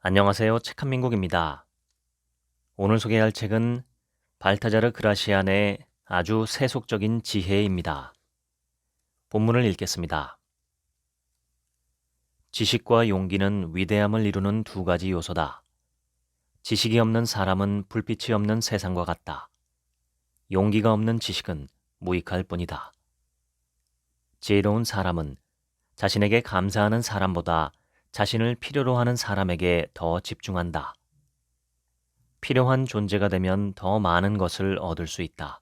안녕하세요. 책한민국입니다. 오늘 소개할 책은 발타자르 그라시안의 아주 세속적인 지혜입니다. 본문을 읽겠습니다. 지식과 용기는 위대함을 이루는 두 가지 요소다. 지식이 없는 사람은 불빛이 없는 세상과 같다. 용기가 없는 지식은 무익할 뿐이다. 지혜로운 사람은 자신에게 감사하는 사람보다 자신을 필요로 하는 사람에게 더 집중한다. 필요한 존재가 되면 더 많은 것을 얻을 수 있다.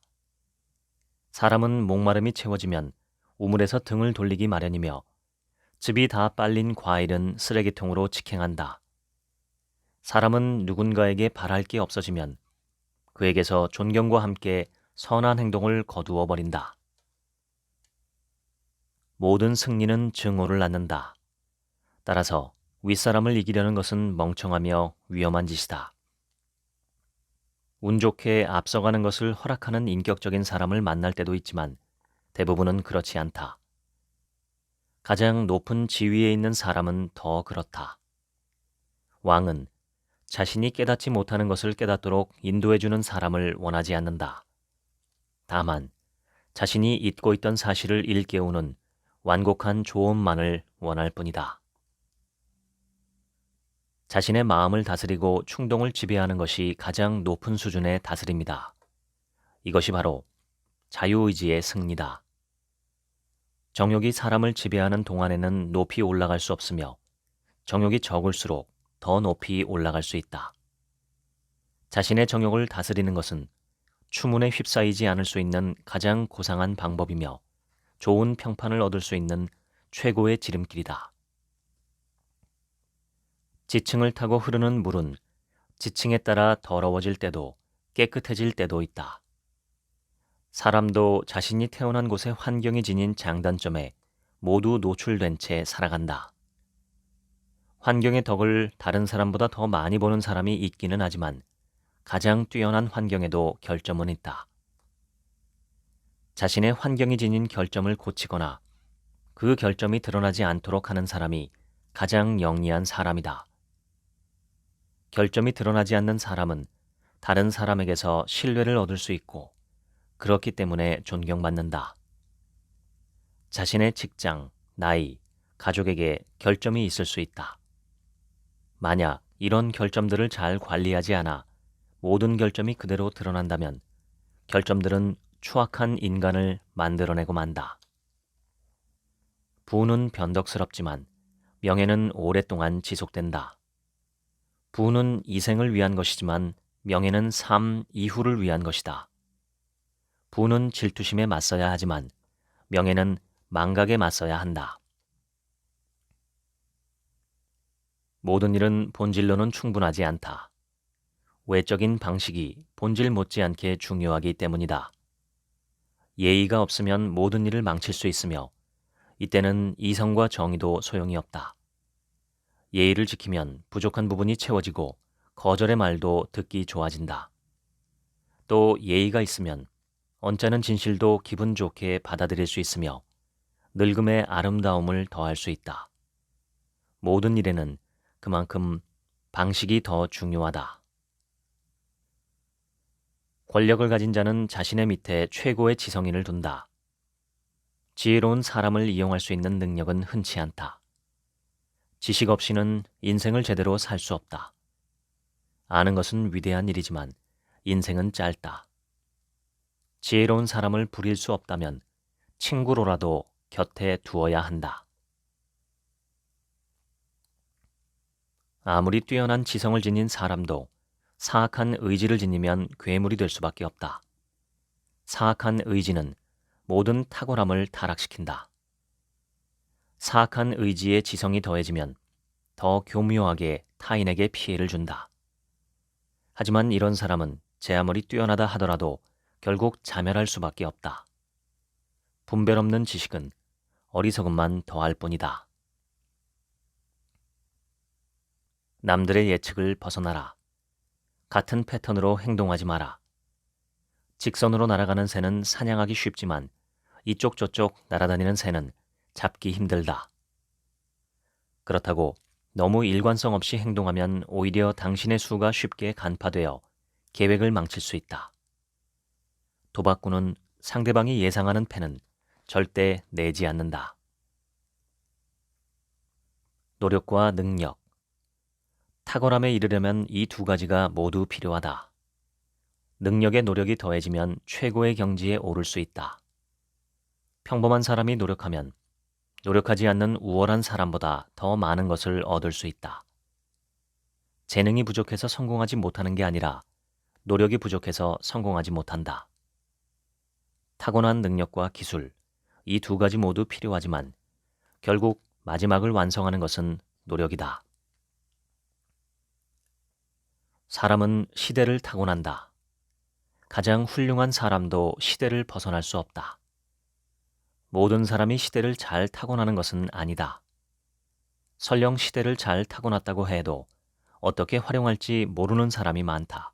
사람은 목마름이 채워지면 우물에서 등을 돌리기 마련이며 즙이 다 빨린 과일은 쓰레기통으로 직행한다. 사람은 누군가에게 바랄 게 없어지면 그에게서 존경과 함께 선한 행동을 거두어 버린다. 모든 승리는 증오를 낳는다. 따라서 윗사람을 이기려는 것은 멍청하며 위험한 짓이다. 운 좋게 앞서가는 것을 허락하는 인격적인 사람을 만날 때도 있지만 대부분은 그렇지 않다. 가장 높은 지위에 있는 사람은 더 그렇다. 왕은 자신이 깨닫지 못하는 것을 깨닫도록 인도해주는 사람을 원하지 않는다. 다만 자신이 잊고 있던 사실을 일깨우는 완곡한 조언만을 원할 뿐이다. 자신의 마음을 다스리고 충동을 지배하는 것이 가장 높은 수준의 다스림이다. 이것이 바로 자유의지의 승리다. 정욕이 사람을 지배하는 동안에는 높이 올라갈 수 없으며 정욕이 적을수록 더 높이 올라갈 수 있다. 자신의 정욕을 다스리는 것은 추문에 휩싸이지 않을 수 있는 가장 고상한 방법이며 좋은 평판을 얻을 수 있는 최고의 지름길이다. 지층을 타고 흐르는 물은 지층에 따라 더러워질 때도 깨끗해질 때도 있다. 사람도 자신이 태어난 곳의 환경이 지닌 장단점에 모두 노출된 채 살아간다. 환경의 덕을 다른 사람보다 더 많이 보는 사람이 있기는 하지만 가장 뛰어난 환경에도 결점은 있다. 자신의 환경이 지닌 결점을 고치거나 그 결점이 드러나지 않도록 하는 사람이 가장 영리한 사람이다. 결점이 드러나지 않는 사람은 다른 사람에게서 신뢰를 얻을 수 있고 그렇기 때문에 존경받는다. 자신의 직장, 나이, 가족에게 결점이 있을 수 있다. 만약 이런 결점들을 잘 관리하지 않아 모든 결점이 그대로 드러난다면 결점들은 추악한 인간을 만들어내고 만다. 부는 변덕스럽지만 명예는 오랫동안 지속된다. 부는 이생을 위한 것이지만 명예는 삶 이후를 위한 것이다. 부는 질투심에 맞서야 하지만 명예는 망각에 맞서야 한다. 모든 일은 본질로는 충분하지 않다. 외적인 방식이 본질 못지않게 중요하기 때문이다. 예의가 없으면 모든 일을 망칠 수 있으며 이때는 이성과 정의도 소용이 없다. 예의를 지키면 부족한 부분이 채워지고 거절의 말도 듣기 좋아진다. 또 예의가 있으면 언짢은 진실도 기분 좋게 받아들일 수 있으며 늙음의 아름다움을 더할 수 있다. 모든 일에는 그만큼 방식이 더 중요하다. 권력을 가진 자는 자신의 밑에 최고의 지성인을 둔다. 지혜로운 사람을 이용할 수 있는 능력은 흔치 않다. 지식 없이는 인생을 제대로 살 수 없다. 아는 것은 위대한 일이지만 인생은 짧다. 지혜로운 사람을 부릴 수 없다면 친구로라도 곁에 두어야 한다. 아무리 뛰어난 지성을 지닌 사람도 사악한 의지를 지니면 괴물이 될 수밖에 없다. 사악한 의지는 모든 탁월함을 타락시킨다. 사악한 의지에 지성이 더해지면 더 교묘하게 타인에게 피해를 준다. 하지만 이런 사람은 제 아무리 뛰어나다 하더라도 결국 자멸할 수밖에 없다. 분별 없는 지식은 어리석음만 더할 뿐이다. 남들의 예측을 벗어나라. 같은 패턴으로 행동하지 마라. 직선으로 날아가는 새는 사냥하기 쉽지만 이쪽 저쪽 날아다니는 새는 잡기 힘들다. 그렇다고 너무 일관성 없이 행동하면 오히려 당신의 수가 쉽게 간파되어 계획을 망칠 수 있다. 도박꾼은 상대방이 예상하는 패는 절대 내지 않는다. 노력과 능력. 탁월함에 이르려면 이 두 가지가 모두 필요하다. 능력에 노력이 더해지면 최고의 경지에 오를 수 있다. 평범한 사람이 노력하면 노력하지 않는 우월한 사람보다 더 많은 것을 얻을 수 있다. 재능이 부족해서 성공하지 못하는 게 아니라 노력이 부족해서 성공하지 못한다. 타고난 능력과 기술, 이 두 가지 모두 필요하지만 결국 마지막을 완성하는 것은 노력이다. 사람은 시대를 타고난다. 가장 훌륭한 사람도 시대를 벗어날 수 없다. 모든 사람이 시대를 잘 타고나는 것은 아니다. 설령 시대를 잘 타고났다고 해도 어떻게 활용할지 모르는 사람이 많다.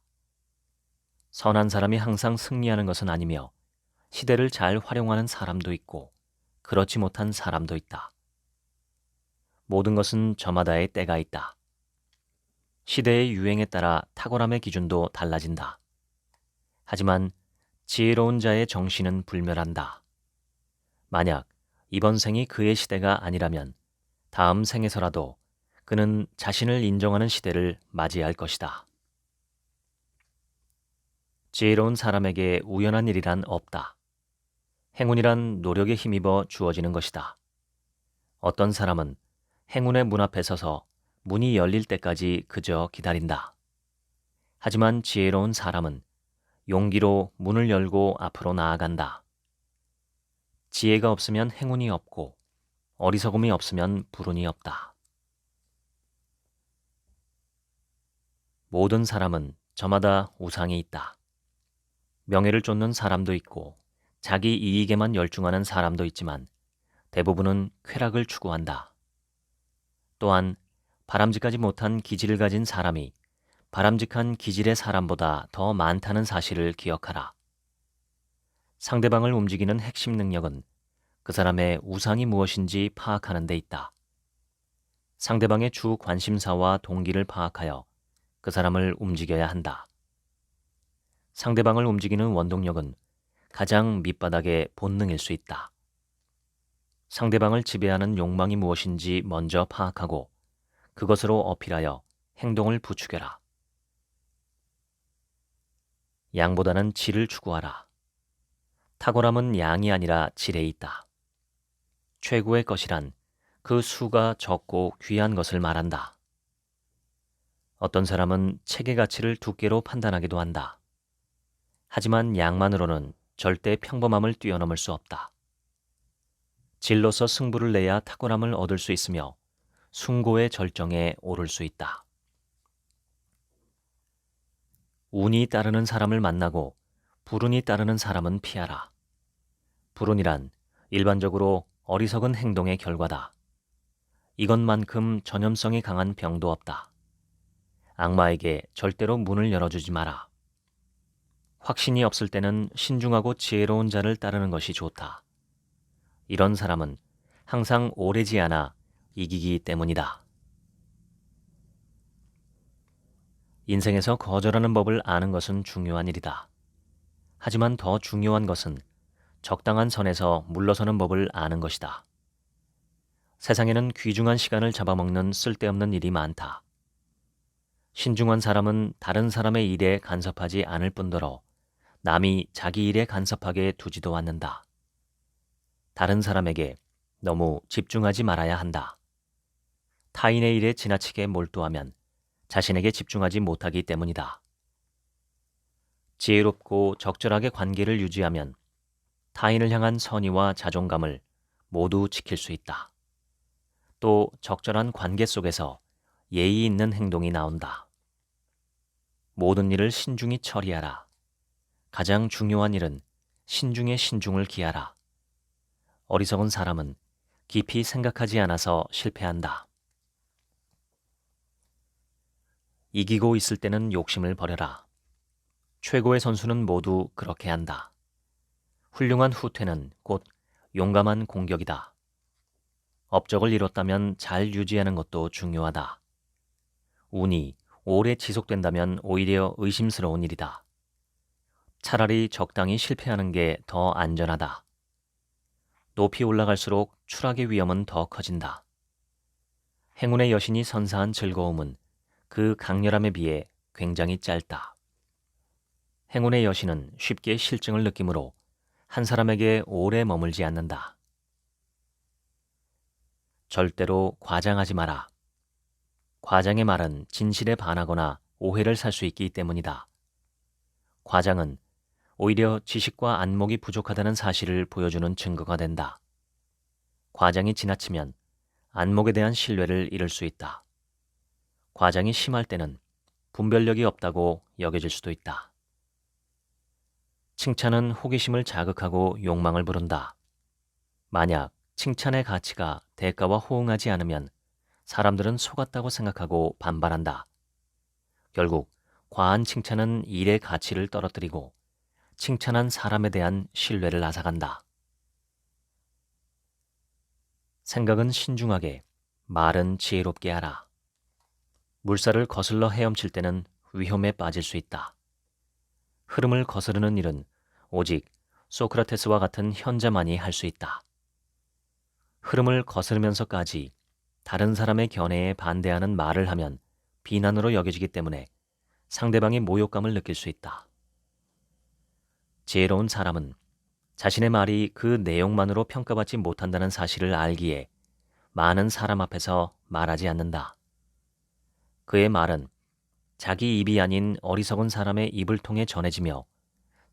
선한 사람이 항상 승리하는 것은 아니며 시대를 잘 활용하는 사람도 있고 그렇지 못한 사람도 있다. 모든 것은 저마다의 때가 있다. 시대의 유행에 따라 탁월함의 기준도 달라진다. 하지만 지혜로운 자의 정신은 불멸한다. 만약 이번 생이 그의 시대가 아니라면 다음 생에서라도 그는 자신을 인정하는 시대를 맞이할 것이다. 지혜로운 사람에게 우연한 일이란 없다. 행운이란 노력에 힘입어 주어지는 것이다. 어떤 사람은 행운의 문 앞에 서서 문이 열릴 때까지 그저 기다린다. 하지만 지혜로운 사람은 용기로 문을 열고 앞으로 나아간다. 지혜가 없으면 행운이 없고 어리석음이 없으면 불운이 없다. 모든 사람은 저마다 우상이 있다. 명예를 쫓는 사람도 있고 자기 이익에만 열중하는 사람도 있지만 대부분은 쾌락을 추구한다. 또한 바람직하지 못한 기질을 가진 사람이 바람직한 기질의 사람보다 더 많다는 사실을 기억하라. 상대방을 움직이는 핵심 능력은 그 사람의 우상이 무엇인지 파악하는 데 있다. 상대방의 주 관심사와 동기를 파악하여 그 사람을 움직여야 한다. 상대방을 움직이는 원동력은 가장 밑바닥의 본능일 수 있다. 상대방을 지배하는 욕망이 무엇인지 먼저 파악하고 그것으로 어필하여 행동을 부추겨라. 양보다는 질을 추구하라. 탁월함은 양이 아니라 질에 있다. 최고의 것이란 그 수가 적고 귀한 것을 말한다. 어떤 사람은 책의 가치를 두께로 판단하기도 한다. 하지만 양만으로는 절대 평범함을 뛰어넘을 수 없다. 질로서 승부를 내야 탁월함을 얻을 수 있으며 숭고의 절정에 오를 수 있다. 운이 따르는 사람을 만나고 불운이 따르는 사람은 피하라. 불운이란 일반적으로 어리석은 행동의 결과다. 이것만큼 전염성이 강한 병도 없다. 악마에게 절대로 문을 열어주지 마라. 확신이 없을 때는 신중하고 지혜로운 자를 따르는 것이 좋다. 이런 사람은 항상 오래지 않아 이기기 때문이다. 인생에서 거절하는 법을 아는 것은 중요한 일이다. 하지만 더 중요한 것은 적당한 선에서 물러서는 법을 아는 것이다. 세상에는 귀중한 시간을 잡아먹는 쓸데없는 일이 많다. 신중한 사람은 다른 사람의 일에 간섭하지 않을 뿐더러 남이 자기 일에 간섭하게 두지도 않는다. 다른 사람에게 너무 집중하지 말아야 한다. 타인의 일에 지나치게 몰두하면 자신에게 집중하지 못하기 때문이다. 지혜롭고 적절하게 관계를 유지하면 타인을 향한 선의와 자존감을 모두 지킬 수 있다. 또 적절한 관계 속에서 예의 있는 행동이 나온다. 모든 일을 신중히 처리하라. 가장 중요한 일은 신중에 신중을 기하라. 어리석은 사람은 깊이 생각하지 않아서 실패한다. 이기고 있을 때는 욕심을 버려라. 최고의 선수는 모두 그렇게 한다. 훌륭한 후퇴는 곧 용감한 공격이다. 업적을 이뤘다면 잘 유지하는 것도 중요하다. 운이 오래 지속된다면 오히려 의심스러운 일이다. 차라리 적당히 실패하는 게 더 안전하다. 높이 올라갈수록 추락의 위험은 더 커진다. 행운의 여신이 선사한 즐거움은 그 강렬함에 비해 굉장히 짧다. 행운의 여신은 쉽게 실증을 느끼므로 한 사람에게 오래 머물지 않는다. 절대로 과장하지 마라. 과장의 말은 진실에 반하거나 오해를 살 수 있기 때문이다. 과장은 오히려 지식과 안목이 부족하다는 사실을 보여주는 증거가 된다. 과장이 지나치면 안목에 대한 신뢰를 잃을 수 있다. 과장이 심할 때는 분별력이 없다고 여겨질 수도 있다. 칭찬은 호기심을 자극하고 욕망을 부른다. 만약 칭찬의 가치가 대가와 호응하지 않으면 사람들은 속았다고 생각하고 반발한다. 결국 과한 칭찬은 일의 가치를 떨어뜨리고 칭찬한 사람에 대한 신뢰를 앗아간다. 생각은 신중하게, 말은 지혜롭게 하라. 물살을 거슬러 헤엄칠 때는 위험에 빠질 수 있다. 흐름을 거스르는 일은 오직 소크라테스와 같은 현자만이 할 수 있다. 흐름을 거스르면서까지 다른 사람의 견해에 반대하는 말을 하면 비난으로 여겨지기 때문에 상대방이 모욕감을 느낄 수 있다. 지혜로운 사람은 자신의 말이 그 내용만으로 평가받지 못한다는 사실을 알기에 많은 사람 앞에서 말하지 않는다. 그의 말은 자기 입이 아닌 어리석은 사람의 입을 통해 전해지며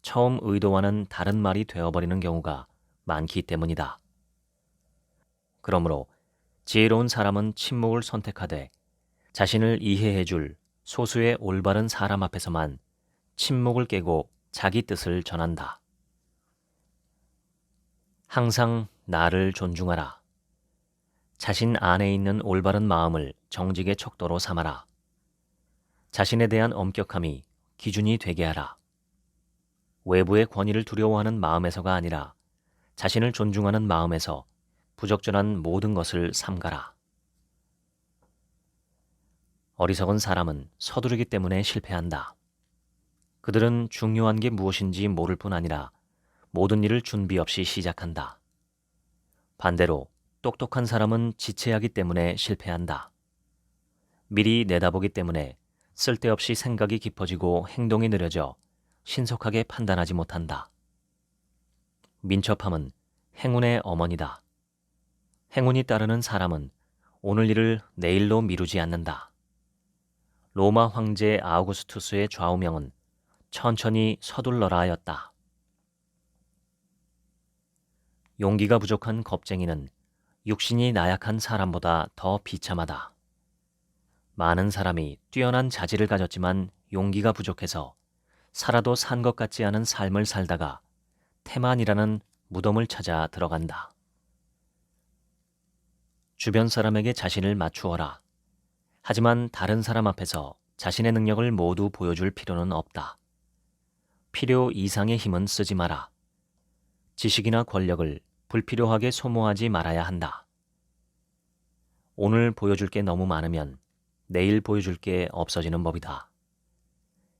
처음 의도와는 다른 말이 되어버리는 경우가 많기 때문이다. 그러므로 지혜로운 사람은 침묵을 선택하되 자신을 이해해줄 소수의 올바른 사람 앞에서만 침묵을 깨고 자기 뜻을 전한다. 항상 나를 존중하라. 자신 안에 있는 올바른 마음을 정직의 척도로 삼아라. 자신에 대한 엄격함이 기준이 되게 하라. 외부의 권위를 두려워하는 마음에서가 아니라 자신을 존중하는 마음에서 부적절한 모든 것을 삼가라. 어리석은 사람은 서두르기 때문에 실패한다. 그들은 중요한 게 무엇인지 모를 뿐 아니라 모든 일을 준비 없이 시작한다. 반대로 똑똑한 사람은 지체하기 때문에 실패한다. 미리 내다보기 때문에 쓸데없이 생각이 깊어지고 행동이 느려져 신속하게 판단하지 못한다. 민첩함은 행운의 어머니다. 행운이 따르는 사람은 오늘 일을 내일로 미루지 않는다. 로마 황제 아우구스투스의 좌우명은 천천히 서둘러라였다. 용기가 부족한 겁쟁이는 육신이 나약한 사람보다 더 비참하다. 많은 사람이 뛰어난 자질을 가졌지만 용기가 부족해서 살아도 산 것 같지 않은 삶을 살다가 태만이라는 무덤을 찾아 들어간다. 주변 사람에게 자신을 맞추어라. 하지만 다른 사람 앞에서 자신의 능력을 모두 보여줄 필요는 없다. 필요 이상의 힘은 쓰지 마라. 지식이나 권력을 불필요하게 소모하지 말아야 한다. 오늘 보여줄 게 너무 많으면 내일 보여줄 게 없어지는 법이다.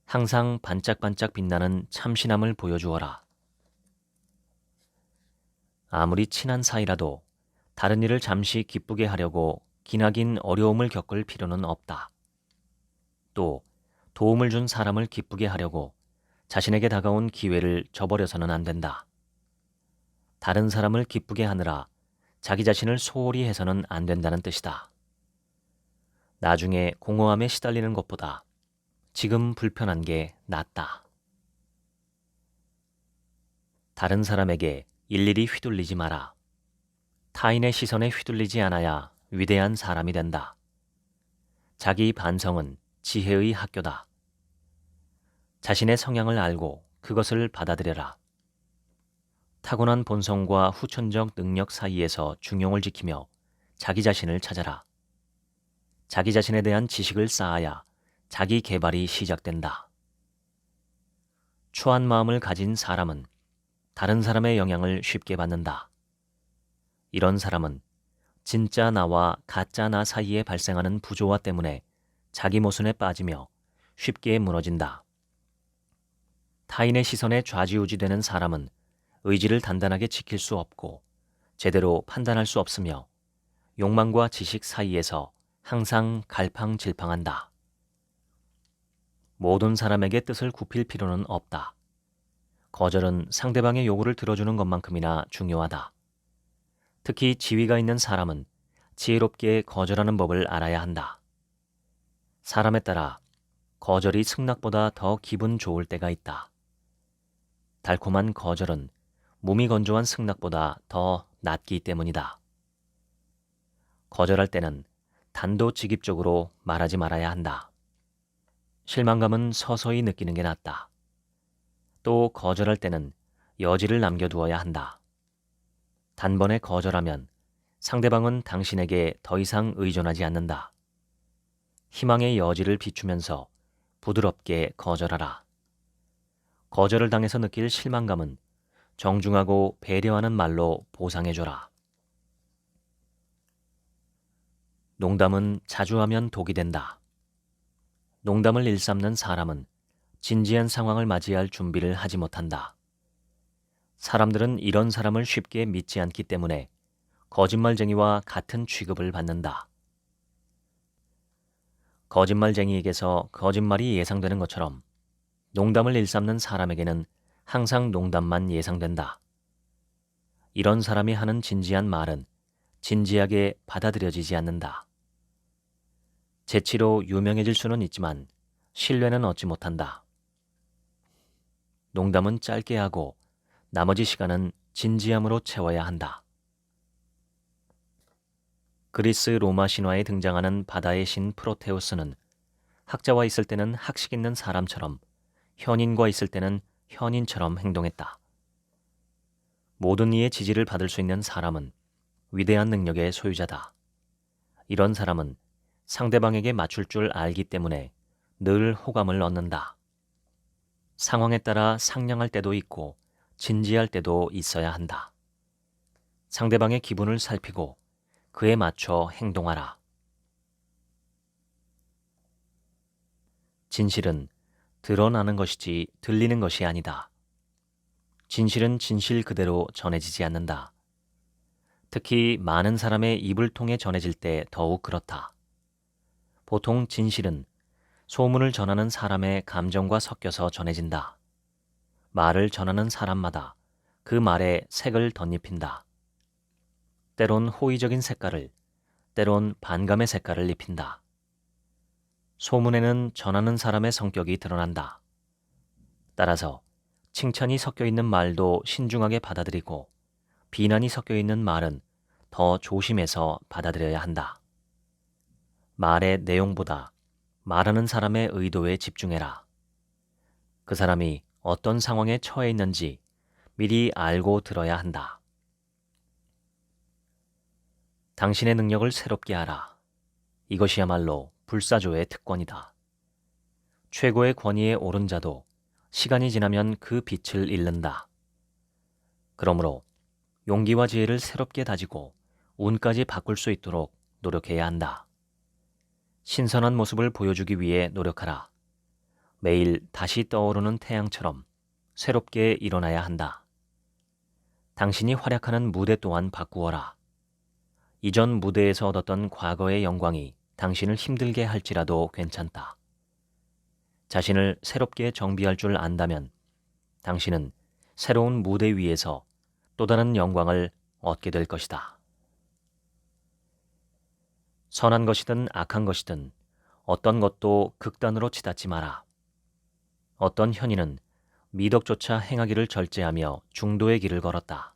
항상 반짝반짝 빛나는 참신함을 보여주어라. 아무리 친한 사이라도 다른 일을 잠시 기쁘게 하려고 기나긴 어려움을 겪을 필요는 없다. 또 도움을 준 사람을 기쁘게 하려고 자신에게 다가온 기회를 저버려서는 안 된다. 다른 사람을 기쁘게 하느라 자기 자신을 소홀히 해서는 안 된다는 뜻이다. 나중에 공허함에 시달리는 것보다 지금 불편한 게 낫다. 다른 사람에게 일일이 휘둘리지 마라. 타인의 시선에 휘둘리지 않아야 위대한 사람이 된다. 자기 반성은 지혜의 학교다. 자신의 성향을 알고 그것을 받아들여라. 타고난 본성과 후천적 능력 사이에서 중용을 지키며 자기 자신을 찾아라. 자기 자신에 대한 지식을 쌓아야 자기 개발이 시작된다. 추한 마음을 가진 사람은 다른 사람의 영향을 쉽게 받는다. 이런 사람은 진짜 나와 가짜 나 사이에 발생하는 부조화 때문에 자기 모순에 빠지며 쉽게 무너진다. 타인의 시선에 좌지우지되는 사람은 의지를 단단하게 지킬 수 없고 제대로 판단할 수 없으며 욕망과 지식 사이에서 항상 갈팡질팡한다. 모든 사람에게 뜻을 굽힐 필요는 없다. 거절은 상대방의 요구를 들어주는 것만큼이나 중요하다. 특히 지위가 있는 사람은 지혜롭게 거절하는 법을 알아야 한다. 사람에 따라 거절이 승낙보다 더 기분 좋을 때가 있다. 달콤한 거절은 몸이 건조한 승낙보다 더 낫기 때문이다. 거절할 때는 단도직입적으로 말하지 말아야 한다. 실망감은 서서히 느끼는 게 낫다. 또 거절할 때는 여지를 남겨두어야 한다. 단번에 거절하면 상대방은 당신에게 더 이상 의존하지 않는다. 희망의 여지를 비추면서 부드럽게 거절하라. 거절을 당해서 느낄 실망감은 정중하고 배려하는 말로 보상해줘라. 농담은 자주 하면 독이 된다. 농담을 일삼는 사람은 진지한 상황을 맞이할 준비를 하지 못한다. 사람들은 이런 사람을 쉽게 믿지 않기 때문에 거짓말쟁이와 같은 취급을 받는다. 거짓말쟁이에게서 거짓말이 예상되는 것처럼 농담을 일삼는 사람에게는 항상 농담만 예상된다. 이런 사람이 하는 진지한 말은 진지하게 받아들여지지 않는다. 재치로 유명해질 수는 있지만 신뢰는 얻지 못한다. 농담은 짧게 하고 나머지 시간은 진지함으로 채워야 한다. 그리스 로마 신화에 등장하는 바다의 신 프로테우스는 학자와 있을 때는 학식 있는 사람처럼 현인과 있을 때는 현인처럼 행동했다. 모든 이의 지지를 받을 수 있는 사람은 위대한 능력의 소유자다. 이런 사람은 상대방에게 맞출 줄 알기 때문에 늘 호감을 얻는다. 상황에 따라 상냥할 때도 있고 진지할 때도 있어야 한다. 상대방의 기분을 살피고 그에 맞춰 행동하라. 진실은 드러나는 것이지 들리는 것이 아니다. 진실은 진실 그대로 전해지지 않는다. 특히 많은 사람의 입을 통해 전해질 때 더욱 그렇다. 보통 진실은 소문을 전하는 사람의 감정과 섞여서 전해진다. 말을 전하는 사람마다 그 말에 색을 덧입힌다. 때론 호의적인 색깔을, 때론 반감의 색깔을 입힌다. 소문에는 전하는 사람의 성격이 드러난다. 따라서 칭찬이 섞여 있는 말도 신중하게 받아들이고 비난이 섞여 있는 말은 더 조심해서 받아들여야 한다. 말의 내용보다 말하는 사람의 의도에 집중해라. 그 사람이 어떤 상황에 처해 있는지 미리 알고 들어야 한다. 당신의 능력을 새롭게 하라. 이것이야말로 불사조의 특권이다. 최고의 권위에 오른 자도 시간이 지나면 그 빛을 잃는다. 그러므로 용기와 지혜를 새롭게 다지고 운까지 바꿀 수 있도록 노력해야 한다. 신선한 모습을 보여주기 위해 노력하라. 매일 다시 떠오르는 태양처럼 새롭게 일어나야 한다. 당신이 활약하는 무대 또한 바꾸어라. 이전 무대에서 얻었던 과거의 영광이 당신을 힘들게 할지라도 괜찮다. 자신을 새롭게 정비할 줄 안다면 당신은 새로운 무대 위에서 또 다른 영광을 얻게 될 것이다. 선한 것이든 악한 것이든 어떤 것도 극단으로 치닫지 마라. 어떤 현인은 미덕조차 행하기를 절제하며 중도의 길을 걸었다.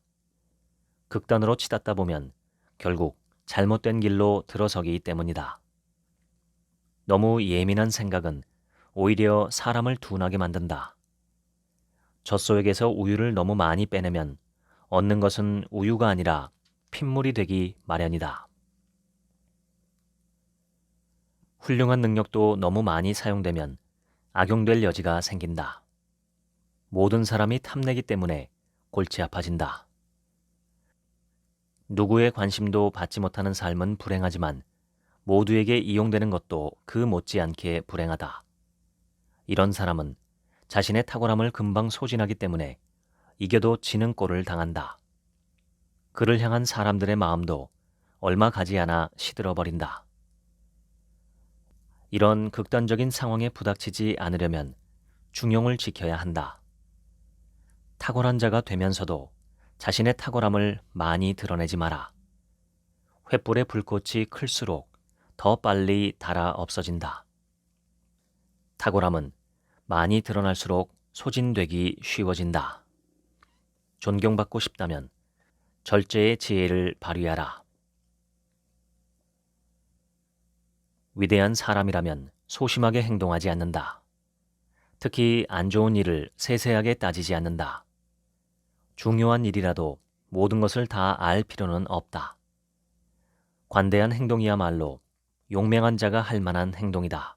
극단으로 치닫다 보면 결국 잘못된 길로 들어서기 때문이다. 너무 예민한 생각은 오히려 사람을 둔하게 만든다. 젖소에게서 우유를 너무 많이 빼내면 얻는 것은 우유가 아니라 핏물이 되기 마련이다. 훌륭한 능력도 너무 많이 사용되면 악용될 여지가 생긴다. 모든 사람이 탐내기 때문에 골치 아파진다. 누구의 관심도 받지 못하는 삶은 불행하지만 모두에게 이용되는 것도 그 못지않게 불행하다. 이런 사람은 자신의 탁월함을 금방 소진하기 때문에 이겨도 지는 꼴을 당한다. 그를 향한 사람들의 마음도 얼마 가지 않아 시들어버린다. 이런 극단적인 상황에 부닥치지 않으려면 중용을 지켜야 한다. 탁월한 자가 되면서도 자신의 탁월함을 많이 드러내지 마라. 횃불의 불꽃이 클수록 더 빨리 달아 없어진다. 탁월함은 많이 드러날수록 소진되기 쉬워진다. 존경받고 싶다면 절제의 지혜를 발휘하라. 위대한 사람이라면 소심하게 행동하지 않는다. 특히 안 좋은 일을 세세하게 따지지 않는다. 중요한 일이라도 모든 것을 다 알 필요는 없다. 관대한 행동이야말로 용맹한 자가 할 만한 행동이다.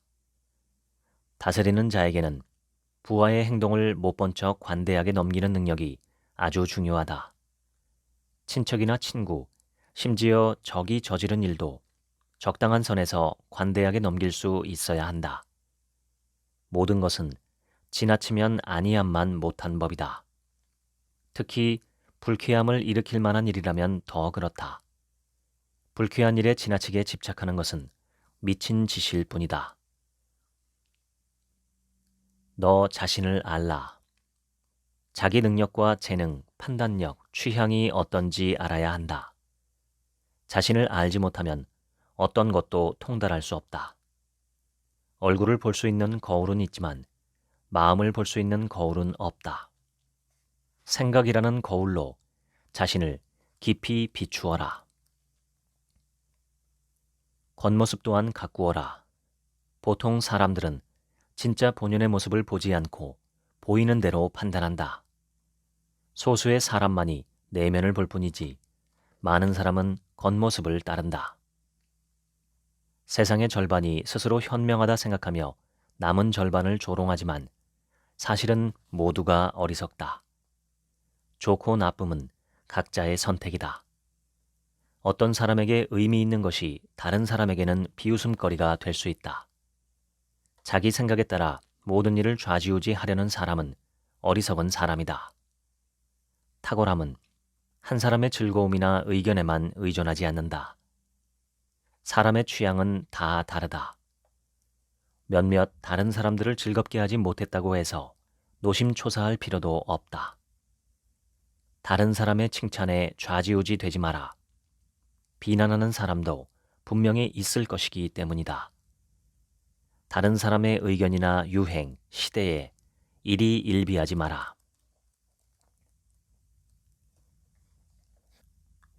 다스리는 자에게는 부하의 행동을 못 본 척 관대하게 넘기는 능력이 아주 중요하다. 친척이나 친구, 심지어 적이 저지른 일도 적당한 선에서 관대하게 넘길 수 있어야 한다. 모든 것은 지나치면 아니함만 못한 법이다. 특히 불쾌함을 일으킬 만한 일이라면 더 그렇다. 불쾌한 일에 지나치게 집착하는 것은 미친 짓일 뿐이다. 너 자신을 알라. 자기 능력과 재능, 판단력, 취향이 어떤지 알아야 한다. 자신을 알지 못하면 어떤 것도 통달할 수 없다. 얼굴을 볼 수 있는 거울은 있지만 마음을 볼 수 있는 거울은 없다. 생각이라는 거울로 자신을 깊이 비추어라. 겉모습 또한 가꾸어라. 보통 사람들은 진짜 본연의 모습을 보지 않고 보이는 대로 판단한다. 소수의 사람만이 내면을 볼 뿐이지 많은 사람은 겉모습을 따른다. 세상의 절반이 스스로 현명하다 생각하며 남은 절반을 조롱하지만 사실은 모두가 어리석다. 좋고 나쁨은 각자의 선택이다. 어떤 사람에게 의미 있는 것이 다른 사람에게는 비웃음거리가 될 수 있다. 자기 생각에 따라 모든 일을 좌지우지하려는 사람은 어리석은 사람이다. 탁월함은 한 사람의 즐거움이나 의견에만 의존하지 않는다. 사람의 취향은 다 다르다. 몇몇 다른 사람들을 즐겁게 하지 못했다고 해서 노심초사할 필요도 없다. 다른 사람의 칭찬에 좌지우지 되지 마라. 비난하는 사람도 분명히 있을 것이기 때문이다. 다른 사람의 의견이나 유행, 시대에 일희일비하지 마라.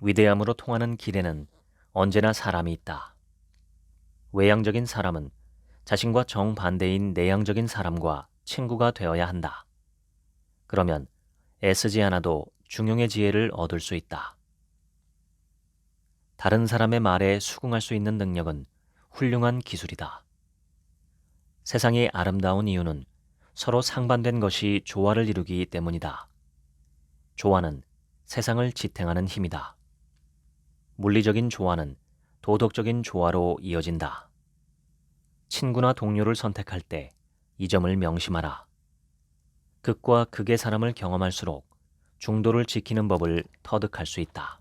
위대함으로 통하는 길에는 언제나 사람이 있다. 외향적인 사람은 자신과 정반대인 내향적인 사람과 친구가 되어야 한다. 그러면 애쓰지 않아도 중용의 지혜를 얻을 수 있다. 다른 사람의 말에 수긍할 수 있는 능력은 훌륭한 기술이다. 세상이 아름다운 이유는 서로 상반된 것이 조화를 이루기 때문이다. 조화는 세상을 지탱하는 힘이다. 물리적인 조화는 도덕적인 조화로 이어진다. 친구나 동료를 선택할 때 이 점을 명심하라. 극과 극의 사람을 경험할수록 중도를 지키는 법을 터득할 수 있다.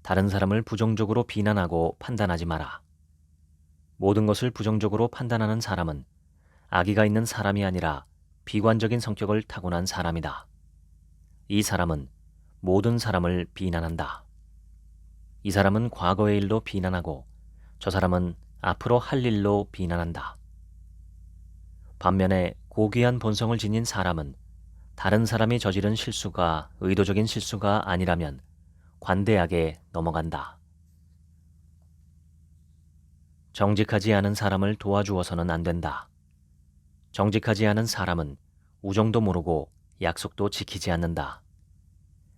다른 사람을 부정적으로 비난하고 판단하지 마라. 모든 것을 부정적으로 판단하는 사람은 악의가 있는 사람이 아니라 비관적인 성격을 타고난 사람이다. 이 사람은 모든 사람을 비난한다. 이 사람은 과거의 일로 비난하고 저 사람은 앞으로 할 일로 비난한다. 반면에 고귀한 본성을 지닌 사람은 다른 사람이 저지른 실수가 의도적인 실수가 아니라면 관대하게 넘어간다. 정직하지 않은 사람을 도와주어서는 안 된다. 정직하지 않은 사람은 우정도 모르고 약속도 지키지 않는다.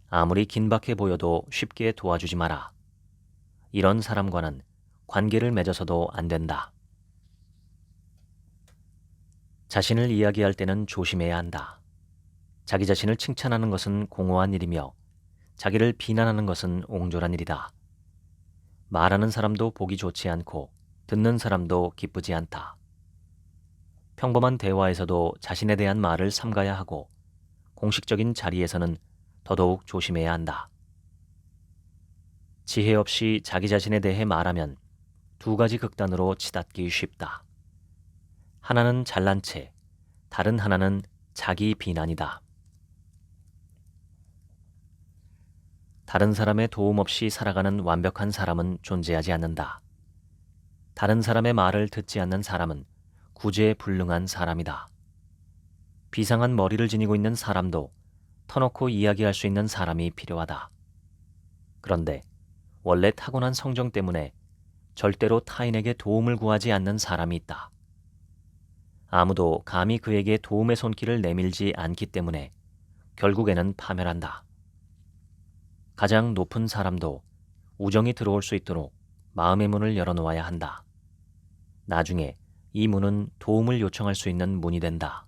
아무리 긴박해 보여도 쉽게 도와주지 마라. 이런 사람과는 관계를 맺어서도 안 된다. 자신을 이야기할 때는 조심해야 한다. 자기 자신을 칭찬하는 것은 공허한 일이며 자기를 비난하는 것은 옹졸한 일이다. 말하는 사람도 보기 좋지 않고 듣는 사람도 기쁘지 않다. 평범한 대화에서도 자신에 대한 말을 삼가야 하고 공식적인 자리에서는 더더욱 조심해야 한다. 지혜 없이 자기 자신에 대해 말하면 두 가지 극단으로 치닫기 쉽다. 하나는 잘난 채, 다른 하나는 자기 비난이다. 다른 사람의 도움 없이 살아가는 완벽한 사람은 존재하지 않는다. 다른 사람의 말을 듣지 않는 사람은 구제불능한 사람이다. 비상한 머리를 지니고 있는 사람도 터놓고 이야기할 수 있는 사람이 필요하다. 그런데 원래 타고난 성정 때문에 절대로 타인에게 도움을 구하지 않는 사람이 있다. 아무도 감히 그에게 도움의 손길을 내밀지 않기 때문에 결국에는 파멸한다. 가장 높은 사람도 우정이 들어올 수 있도록 마음의 문을 열어놓아야 한다. 나중에 이 문은 도움을 요청할 수 있는 문이 된다.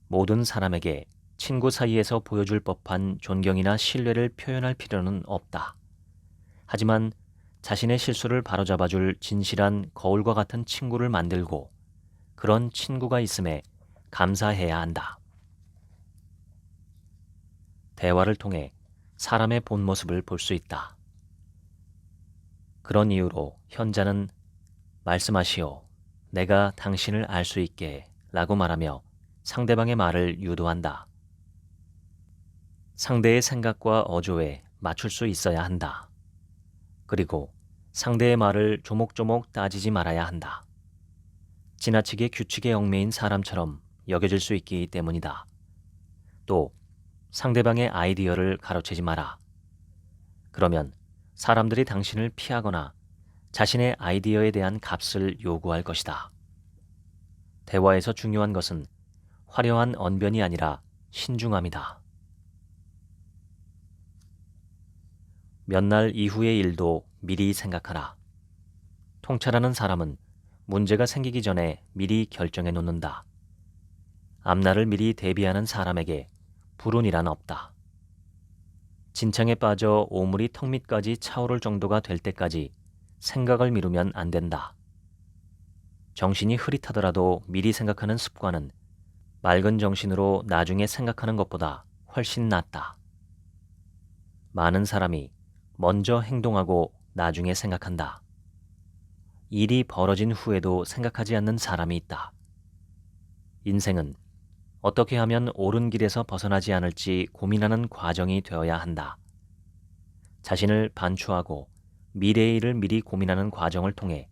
모든 사람에게 친구 사이에서 보여줄 법한 존경이나 신뢰를 표현할 필요는 없다. 하지만 자신의 실수를 바로잡아줄 진실한 거울과 같은 친구를 만들고 그런 친구가 있음에 감사해야 한다. 대화를 통해 사람의 본 모습을 볼 수 있다. 그런 이유로 현자는 말씀하시오. 내가 당신을 알 수 있게 라고 말하며 상대방의 말을 유도한다. 상대의 생각과 어조에 맞출 수 있어야 한다. 그리고 상대의 말을 조목조목 따지지 말아야 한다. 지나치게 규칙에 얽매인 사람처럼 여겨질 수 있기 때문이다. 또 상대방의 아이디어를 가로채지 마라. 그러면 사람들이 당신을 피하거나 자신의 아이디어에 대한 값을 요구할 것이다. 대화에서 중요한 것은 화려한 언변이 아니라 신중함이다. 몇 날 이후의 일도 미리 생각하라. 통찰하는 사람은 문제가 생기기 전에 미리 결정해 놓는다. 앞날을 미리 대비하는 사람에게 불운이란 없다. 진창에 빠져 오물이 턱 밑까지 차오를 정도가 될 때까지 생각을 미루면 안 된다. 정신이 흐릿하더라도 미리 생각하는 습관은 맑은 정신으로 나중에 생각하는 것보다 훨씬 낫다. 많은 사람이 먼저 행동하고 나중에 생각한다. 일이 벌어진 후에도 생각하지 않는 사람이 있다. 인생은 어떻게 하면 옳은 길에서 벗어나지 않을지 고민하는 과정이 되어야 한다. 자신을 반추하고 미래의 일을 미리 고민하는 과정을 통해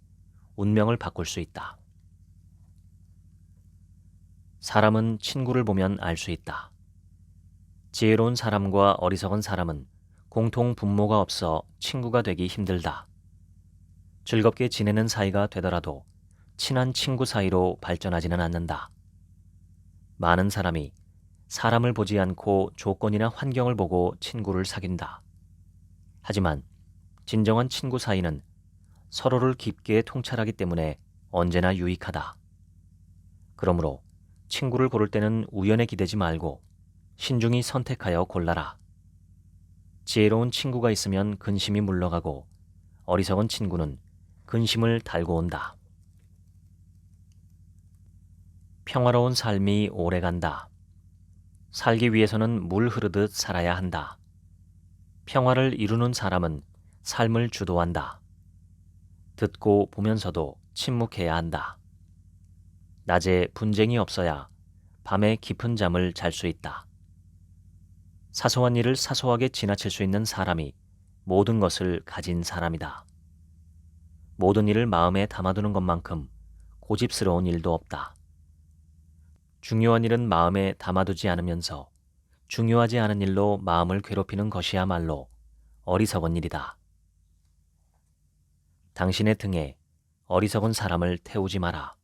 운명을 바꿀 수 있다. 사람은 친구를 보면 알 수 있다. 지혜로운 사람과 어리석은 사람은 공통 분모가 없어 친구가 되기 힘들다. 즐겁게 지내는 사이가 되더라도 친한 친구 사이로 발전하지는 않는다. 많은 사람이 사람을 보지 않고 조건이나 환경을 보고 친구를 사귄다. 하지만 진정한 친구 사이는 서로를 깊게 통찰하기 때문에 언제나 유익하다. 그러므로 친구를 고를 때는 우연에 기대지 말고 신중히 선택하여 골라라. 지혜로운 친구가 있으면 근심이 물러가고 어리석은 친구는 근심을 달고 온다. 평화로운 삶이 오래간다. 살기 위해서는 물 흐르듯 살아야 한다. 평화를 이루는 사람은 삶을 주도한다. 듣고 보면서도 침묵해야 한다. 낮에 분쟁이 없어야 밤에 깊은 잠을 잘 수 있다. 사소한 일을 사소하게 지나칠 수 있는 사람이 모든 것을 가진 사람이다. 모든 일을 마음에 담아두는 것만큼 고집스러운 일도 없다. 중요한 일은 마음에 담아두지 않으면서 중요하지 않은 일로 마음을 괴롭히는 것이야말로 어리석은 일이다. 당신의 등에 어리석은 사람을 태우지 마라.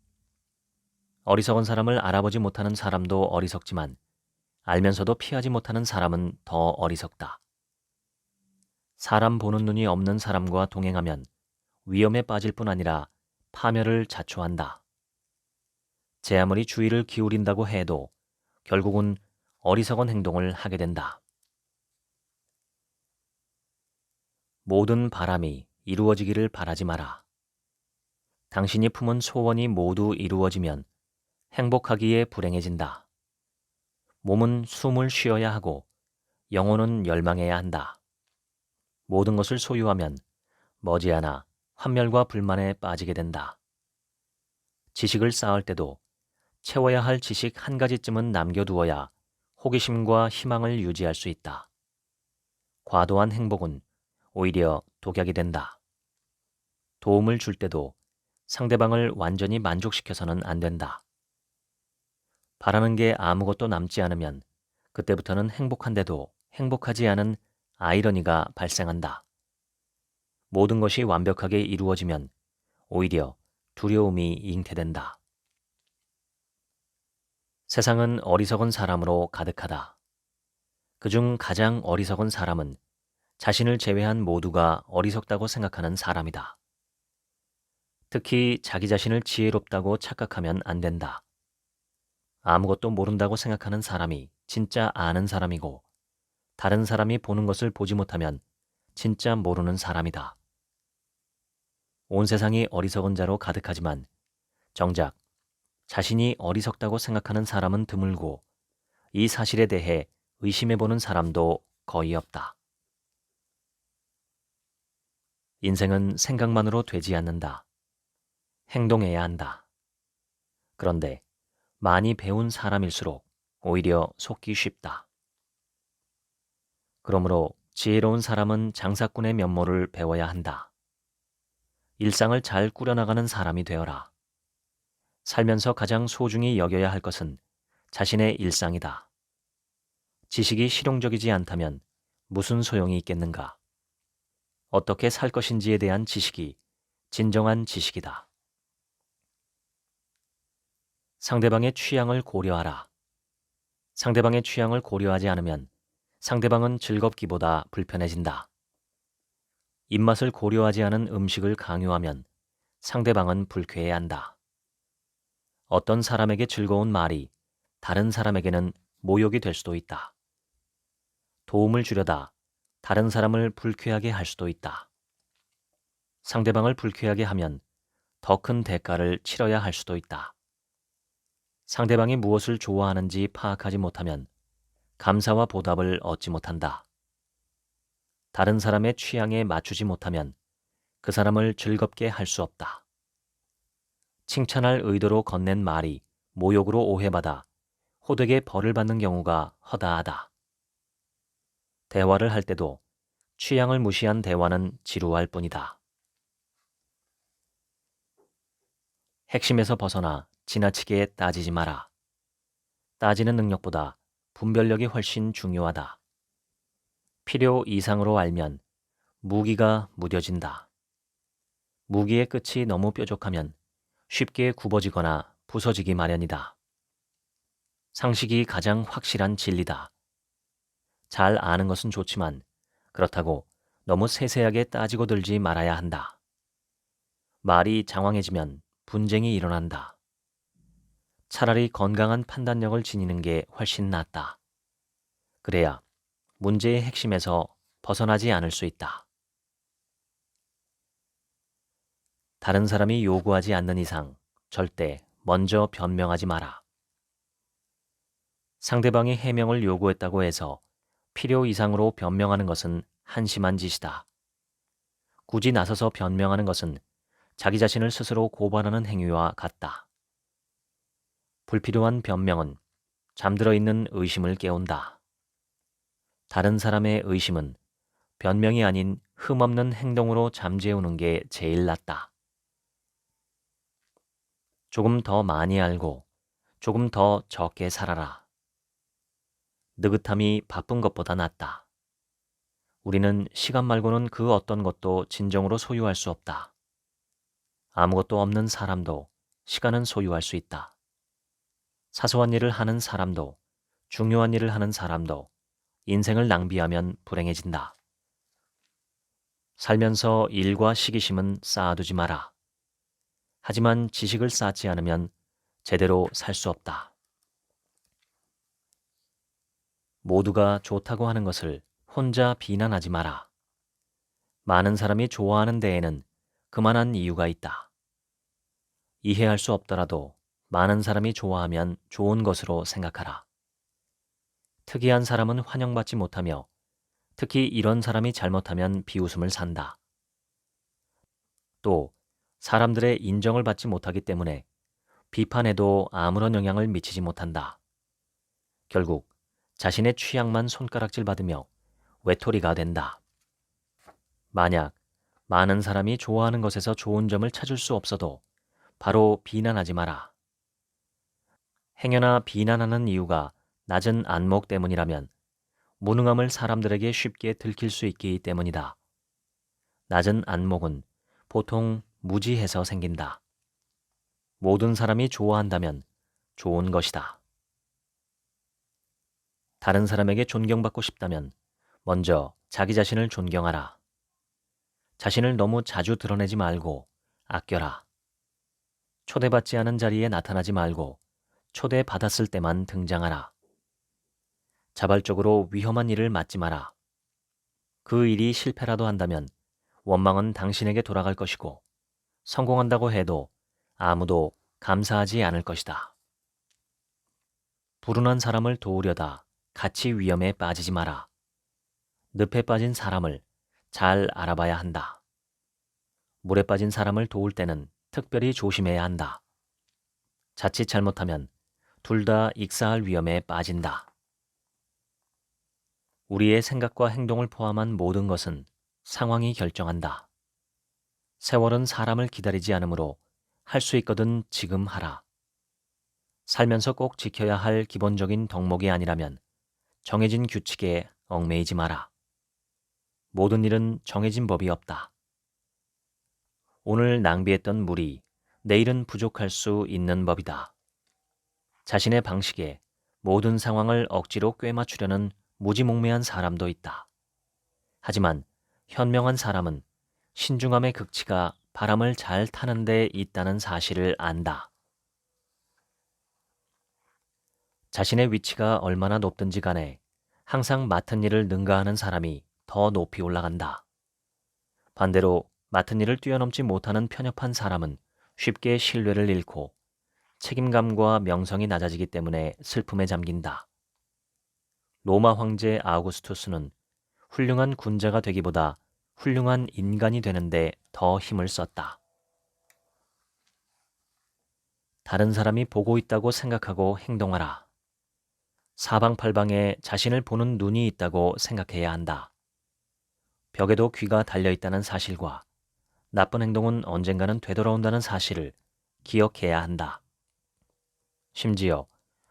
어리석은 사람을 알아보지 못하는 사람도 어리석지만 알면서도 피하지 못하는 사람은 더 어리석다. 사람 보는 눈이 없는 사람과 동행하면 위험에 빠질 뿐 아니라 파멸을 자초한다. 제 아무리 주의를 기울인다고 해도 결국은 어리석은 행동을 하게 된다. 모든 바람이 이루어지기를 바라지 마라. 당신이 품은 소원이 모두 이루어지면 행복하기에 불행해진다. 몸은 숨을 쉬어야 하고 영혼은 열망해야 한다. 모든 것을 소유하면 머지않아 환멸과 불만에 빠지게 된다. 지식을 쌓을 때도 채워야 할 지식 한 가지쯤은 남겨두어야 호기심과 희망을 유지할 수 있다. 과도한 행복은 오히려 독약이 된다. 도움을 줄 때도 상대방을 완전히 만족시켜서는 안 된다. 바라는 게 아무것도 남지 않으면 그때부터는 행복한데도 행복하지 않은 아이러니가 발생한다. 모든 것이 완벽하게 이루어지면 오히려 두려움이 잉태된다. 세상은 어리석은 사람으로 가득하다. 그중 가장 어리석은 사람은 자신을 제외한 모두가 어리석다고 생각하는 사람이다. 특히 자기 자신을 지혜롭다고 착각하면 안 된다. 아무것도 모른다고 생각하는 사람이 진짜 아는 사람이고, 다른 사람이 보는 것을 보지 못하면 진짜 모르는 사람이다. 온 세상이 어리석은 자로 가득하지만 정작 자신이 어리석다고 생각하는 사람은 드물고, 이 사실에 대해 의심해보는 사람도 거의 없다. 인생은 생각만으로 되지 않는다. 행동해야 한다. 그런데 많이 배운 사람일수록 오히려 속기 쉽다. 그러므로 지혜로운 사람은 장사꾼의 면모를 배워야 한다. 일상을 잘 꾸려나가는 사람이 되어라. 살면서 가장 소중히 여겨야 할 것은 자신의 일상이다. 지식이 실용적이지 않다면 무슨 소용이 있겠는가? 어떻게 살 것인지에 대한 지식이 진정한 지식이다. 상대방의 취향을 고려하라. 상대방의 취향을 고려하지 않으면 상대방은 즐겁기보다 불편해진다. 입맛을 고려하지 않은 음식을 강요하면 상대방은 불쾌해한다. 어떤 사람에게 즐거운 말이 다른 사람에게는 모욕이 될 수도 있다. 도움을 주려다 다른 사람을 불쾌하게 할 수도 있다. 상대방을 불쾌하게 하면 더 큰 대가를 치러야 할 수도 있다. 상대방이 무엇을 좋아하는지 파악하지 못하면 감사와 보답을 얻지 못한다. 다른 사람의 취향에 맞추지 못하면 그 사람을 즐겁게 할 수 없다. 칭찬할 의도로 건넨 말이 모욕으로 오해받아 호되게 벌을 받는 경우가 허다하다. 대화를 할 때도 취향을 무시한 대화는 지루할 뿐이다. 핵심에서 벗어나 지나치게 따지지 마라. 따지는 능력보다 분별력이 훨씬 중요하다. 필요 이상으로 알면 무기가 무뎌진다. 무기의 끝이 너무 뾰족하면 쉽게 굽어지거나 부서지기 마련이다. 상식이 가장 확실한 진리다. 잘 아는 것은 좋지만 그렇다고 너무 세세하게 따지고 들지 말아야 한다. 말이 장황해지면 분쟁이 일어난다. 차라리 건강한 판단력을 지니는 게 훨씬 낫다. 그래야 문제의 핵심에서 벗어나지 않을 수 있다. 다른 사람이 요구하지 않는 이상 절대 먼저 변명하지 마라. 상대방이 해명을 요구했다고 해서 필요 이상으로 변명하는 것은 한심한 짓이다. 굳이 나서서 변명하는 것은 자기 자신을 스스로 고발하는 행위와 같다. 불필요한 변명은 잠들어 있는 의심을 깨운다. 다른 사람의 의심은 변명이 아닌 흠없는 행동으로 잠재우는 게 제일 낫다. 조금 더 많이 알고 조금 더 적게 살아라. 느긋함이 바쁜 것보다 낫다. 우리는 시간 말고는 그 어떤 것도 진정으로 소유할 수 없다. 아무것도 없는 사람도 시간은 소유할 수 있다. 사소한 일을 하는 사람도 중요한 일을 하는 사람도 인생을 낭비하면 불행해진다. 살면서 일과 시기심은 쌓아두지 마라. 하지만 지식을 쌓지 않으면 제대로 살 수 없다. 모두가 좋다고 하는 것을 혼자 비난하지 마라. 많은 사람이 좋아하는 데에는 그만한 이유가 있다. 이해할 수 없더라도 많은 사람이 좋아하면 좋은 것으로 생각하라. 특이한 사람은 환영받지 못하며 특히 이런 사람이 잘못하면 비웃음을 산다. 또 사람들의 인정을 받지 못하기 때문에 비판에도 아무런 영향을 미치지 못한다. 결국 자신의 취향만 손가락질 받으며 외톨이가 된다. 만약 많은 사람이 좋아하는 것에서 좋은 점을 찾을 수 없어도 바로 비난하지 마라. 행여나 비난하는 이유가 낮은 안목 때문이라면 무능함을 사람들에게 쉽게 들킬 수 있기 때문이다. 낮은 안목은 보통 무지해서 생긴다. 모든 사람이 좋아한다면 좋은 것이다. 다른 사람에게 존경받고 싶다면 먼저 자기 자신을 존경하라. 자신을 너무 자주 드러내지 말고 아껴라. 초대받지 않은 자리에 나타나지 말고 초대받았을 때만 등장하라. 자발적으로 위험한 일을 맡지 마라. 그 일이 실패라도 한다면 원망은 당신에게 돌아갈 것이고 성공한다고 해도 아무도 감사하지 않을 것이다. 불운한 사람을 도우려다 같이 위험에 빠지지 마라. 늪에 빠진 사람을 잘 알아봐야 한다. 물에 빠진 사람을 도울 때는 특별히 조심해야 한다. 자칫 잘못하면 둘 다 익사할 위험에 빠진다. 우리의 생각과 행동을 포함한 모든 것은 상황이 결정한다. 세월은 사람을 기다리지 않으므로 할 수 있거든 지금 하라. 살면서 꼭 지켜야 할 기본적인 덕목이 아니라면 정해진 규칙에 얽매이지 마라. 모든 일은 정해진 법이 없다. 오늘 낭비했던 물이 내일은 부족할 수 있는 법이다. 자신의 방식에 모든 상황을 억지로 꿰맞추려는 무지몽매한 사람도 있다. 하지만 현명한 사람은 신중함의 극치가 바람을 잘 타는 데 있다는 사실을 안다. 자신의 위치가 얼마나 높든지 간에 항상 맡은 일을 능가하는 사람이 더 높이 올라간다. 반대로 맡은 일을 뛰어넘지 못하는 편협한 사람은 쉽게 신뢰를 잃고 책임감과 명성이 낮아지기 때문에 슬픔에 잠긴다. 로마 황제 아우구스투스는 훌륭한 군자가 되기보다 훌륭한 인간이 되는데 더 힘을 썼다. 다른 사람이 보고 있다고 생각하고 행동하라. 사방팔방에 자신을 보는 눈이 있다고 생각해야 한다. 벽에도 귀가 달려있다는 사실과 나쁜 행동은 언젠가는 되돌아온다는 사실을 기억해야 한다. 심지어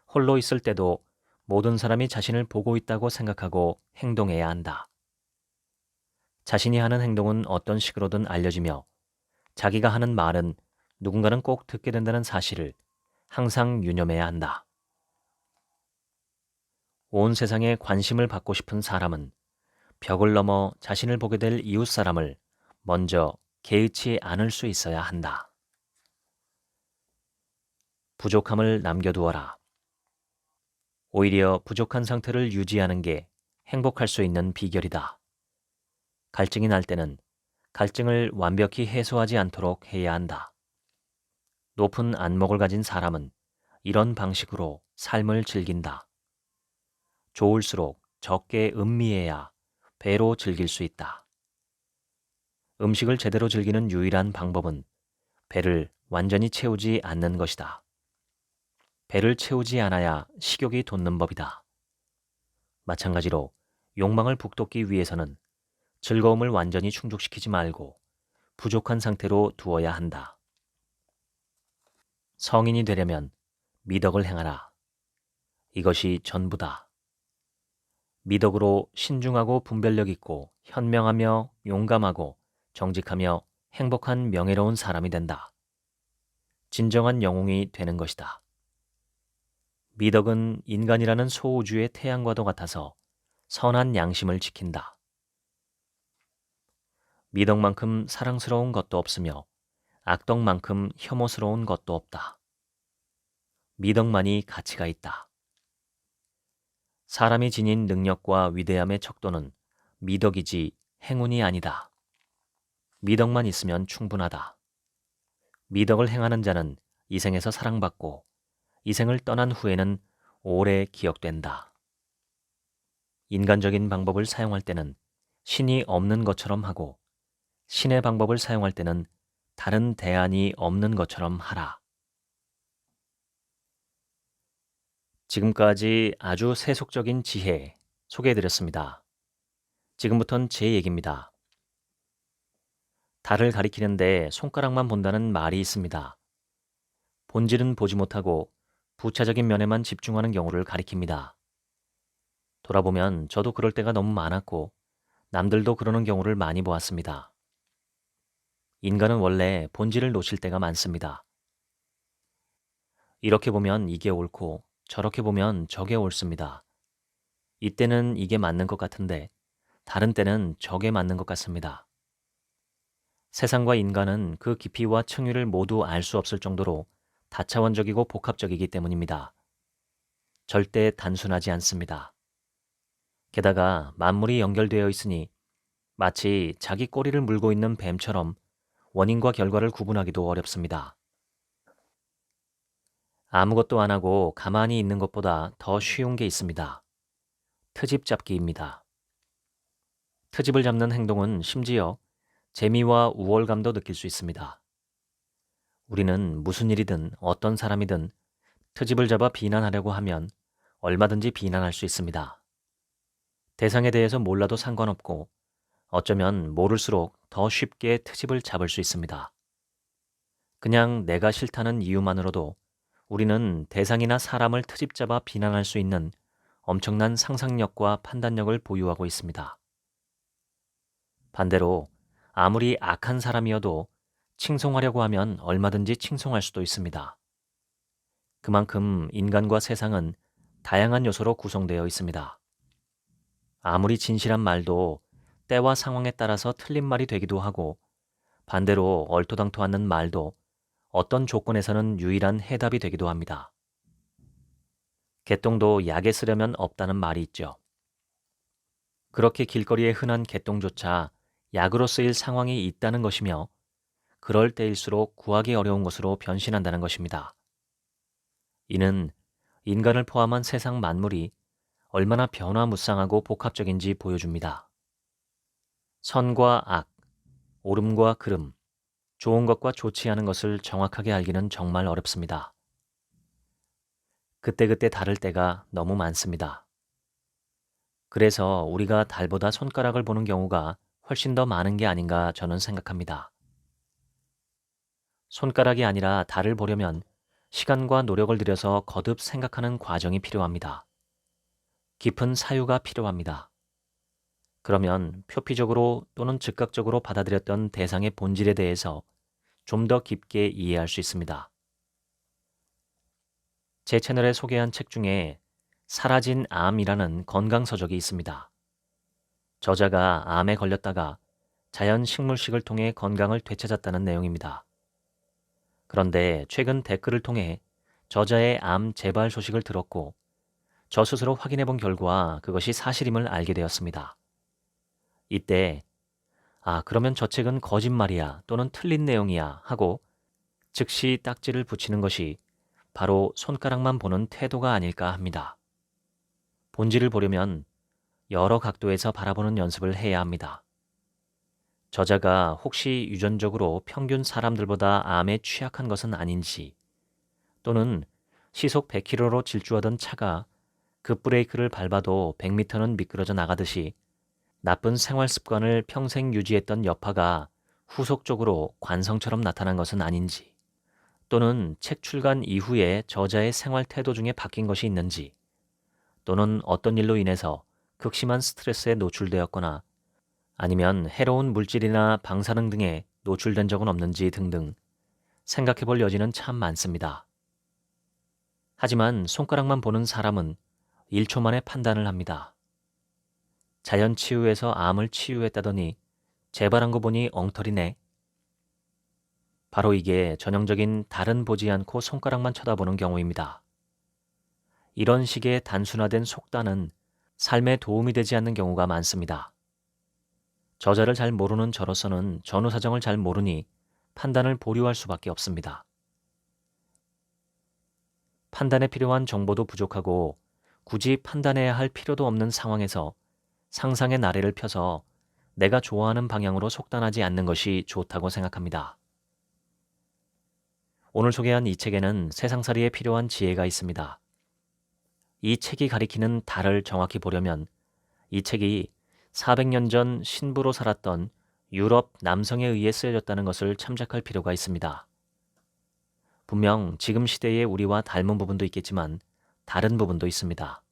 홀로 있을 때도 모든 사람이 자신을 보고 있다고 생각하고 행동해야 한다. 자신이 하는 행동은 어떤 식으로든 알려지며 자기가 하는 말은 누군가는 꼭 듣게 된다는 사실을 항상 유념해야 한다. 온 세상에 관심을 받고 싶은 사람은 벽을 넘어 자신을 보게 될 이웃 사람을 먼저 개의치 않을 수 있어야 한다. 부족함을 남겨두어라. 오히려 부족한 상태를 유지하는 게 행복할 수 있는 비결이다. 갈증이 날 때는 갈증을 완벽히 해소하지 않도록 해야 한다. 높은 안목을 가진 사람은 이런 방식으로 삶을 즐긴다. 좋을수록 적게 음미해야 배로 즐길 수 있다. 음식을 제대로 즐기는 유일한 방법은 배를 완전히 채우지 않는 것이다. 배를 채우지 않아야 식욕이 돋는 법이다. 마찬가지로 욕망을 북돋기 위해서는 즐거움을 완전히 충족시키지 말고 부족한 상태로 두어야 한다. 성인이 되려면 미덕을 행하라. 이것이 전부다. 미덕으로 신중하고 분별력 있고 현명하며 용감하고 정직하며 행복한 명예로운 사람이 된다. 진정한 영웅이 되는 것이다. 미덕은 인간이라는 소우주의 태양과도 같아서 선한 양심을 지킨다. 미덕만큼 사랑스러운 것도 없으며 악덕만큼 혐오스러운 것도 없다. 미덕만이 가치가 있다. 사람이 지닌 능력과 위대함의 척도는 미덕이지 행운이 아니다. 미덕만 있으면 충분하다. 미덕을 행하는 자는 이 생에서 사랑받고 이 생을 떠난 후에는 오래 기억된다. 인간적인 방법을 사용할 때는 신이 없는 것처럼 하고 신의 방법을 사용할 때는 다른 대안이 없는 것처럼 하라. 지금까지 아주 세속적인 지혜 소개해드렸습니다. 지금부턴 제 얘기입니다. 달을 가리키는데 손가락만 본다는 말이 있습니다. 본질은 보지 못하고 부차적인 면에만 집중하는 경우를 가리킵니다. 돌아보면 저도 그럴 때가 너무 많았고 남들도 그러는 경우를 많이 보았습니다. 인간은 원래 본질을 놓칠 때가 많습니다. 이렇게 보면 이게 옳고 저렇게 보면 저게 옳습니다. 이때는 이게 맞는 것 같은데 다른 때는 저게 맞는 것 같습니다. 세상과 인간은 그 깊이와 층위를 모두 알 수 없을 정도로 다차원적이고 복합적이기 때문입니다. 절대 단순하지 않습니다. 게다가 만물이 연결되어 있으니 마치 자기 꼬리를 물고 있는 뱀처럼 원인과 결과를 구분하기도 어렵습니다. 아무것도 안 하고 가만히 있는 것보다 더 쉬운 게 있습니다. 트집 잡기입니다. 트집을 잡는 행동은 심지어 재미와 우월감도 느낄 수 있습니다. 우리는 무슨 일이든 어떤 사람이든 트집을 잡아 비난하려고 하면 얼마든지 비난할 수 있습니다. 대상에 대해서 몰라도 상관없고 어쩌면 모를수록 더 쉽게 트집을 잡을 수 있습니다. 그냥 내가 싫다는 이유만으로도 우리는 대상이나 사람을 트집 잡아 비난할 수 있는 엄청난 상상력과 판단력을 보유하고 있습니다. 반대로 아무리 악한 사람이어도 칭송하려고 하면 얼마든지 칭송할 수도 있습니다. 그만큼 인간과 세상은 다양한 요소로 구성되어 있습니다. 아무리 진실한 말도 때와 상황에 따라서 틀린 말이 되기도 하고 반대로 얼토당토 않는 말도 어떤 조건에서는 유일한 해답이 되기도 합니다. 개똥도 약에 쓰려면 없다는 말이 있죠. 그렇게 길거리에 흔한 개똥조차 약으로 쓰일 상황이 있다는 것이며 그럴 때일수록 구하기 어려운 것으로 변신한다는 것입니다. 이는 인간을 포함한 세상 만물이 얼마나 변화무쌍하고 복합적인지 보여줍니다. 선과 악, 옳음과 그름, 좋은 것과 좋지 않은 것을 정확하게 알기는 정말 어렵습니다. 그때그때 다를 때가 너무 많습니다. 그래서 우리가 달보다 손가락을 보는 경우가 훨씬 더 많은 게 아닌가 저는 생각합니다. 손가락이 아니라 달을 보려면 시간과 노력을 들여서 거듭 생각하는 과정이 필요합니다. 깊은 사유가 필요합니다. 그러면 표피적으로 또는 즉각적으로 받아들였던 대상의 본질에 대해서 좀 더 깊게 이해할 수 있습니다. 제 채널에 소개한 책 중에 사라진 암이라는 건강서적이 있습니다. 저자가 암에 걸렸다가 자연 식물식을 통해 건강을 되찾았다는 내용입니다. 그런데 최근 댓글을 통해 저자의 암 재발 소식을 들었고 저 스스로 확인해 본 결과 그것이 사실임을 알게 되었습니다. 이때 그러면 저 책은 거짓말이야 또는 틀린 내용이야 하고 즉시 딱지를 붙이는 것이 바로 손가락만 보는 태도가 아닐까 합니다. 본질을 보려면 여러 각도에서 바라보는 연습을 해야 합니다. 저자가 혹시 유전적으로 평균 사람들보다 암에 취약한 것은 아닌지 또는 시속 100km로 질주하던 차가 급브레이크를 밟아도 100m는 미끄러져 나가듯이 나쁜 생활 습관을 평생 유지했던 여파가 후속적으로 관성처럼 나타난 것은 아닌지 또는 책 출간 이후에 저자의 생활 태도 중에 바뀐 것이 있는지 또는 어떤 일로 인해서 극심한 스트레스에 노출되었거나 아니면 해로운 물질이나 방사능 등에 노출된 적은 없는지 등등 생각해 볼 여지는 참 많습니다. 하지만 손가락만 보는 사람은 1초 만에 판단을 합니다. 자연치유에서 암을 치유했다더니 재발한 거 보니 엉터리네. 바로 이게 전형적인 달은 보지 않고 손가락만 쳐다보는 경우입니다. 이런 식의 단순화된 속단은 삶에 도움이 되지 않는 경우가 많습니다. 저자를 잘 모르는 저로서는 전후 사정을 잘 모르니 판단을 보류할 수밖에 없습니다. 판단에 필요한 정보도 부족하고 굳이 판단해야 할 필요도 없는 상황에서 상상의 나래를 펴서 내가 좋아하는 방향으로 속단하지 않는 것이 좋다고 생각합니다. 오늘 소개한 이 책에는 세상살이에 필요한 지혜가 있습니다. 이 책이 가리키는 달을 정확히 보려면 이 책이 400년 전 신부로 살았던 유럽 남성에 의해 쓰여졌다는 것을 참작할 필요가 있습니다. 분명 지금 시대의 우리와 닮은 부분도 있겠지만 다른 부분도 있습니다.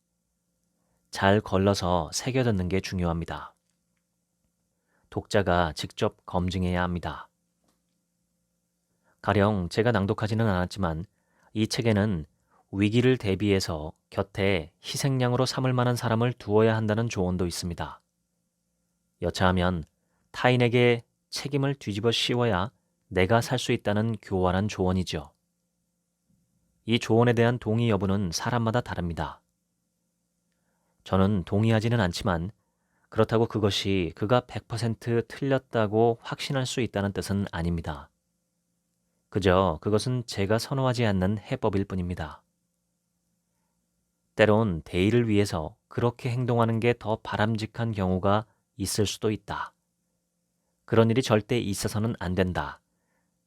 잘 걸러서 새겨듣는 게 중요합니다. 독자가 직접 검증해야 합니다. 가령 제가 낭독하지는 않았지만 이 책에는 위기를 대비해서 곁에 희생양으로 삼을 만한 사람을 두어야 한다는 조언도 있습니다. 여차하면 타인에게 책임을 뒤집어 씌워야 내가 살 수 있다는 교활한 조언이죠. 이 조언에 대한 동의 여부는 사람마다 다릅니다. 저는 동의하지는 않지만 그렇다고 그것이 그가 100% 틀렸다고 확신할 수 있다는 뜻은 아닙니다. 그저 그것은 제가 선호하지 않는 해법일 뿐입니다. 때론 대의를 위해서 그렇게 행동하는 게 더 바람직한 경우가 있을 수도 있다. 그런 일이 절대 있어서는 안 된다.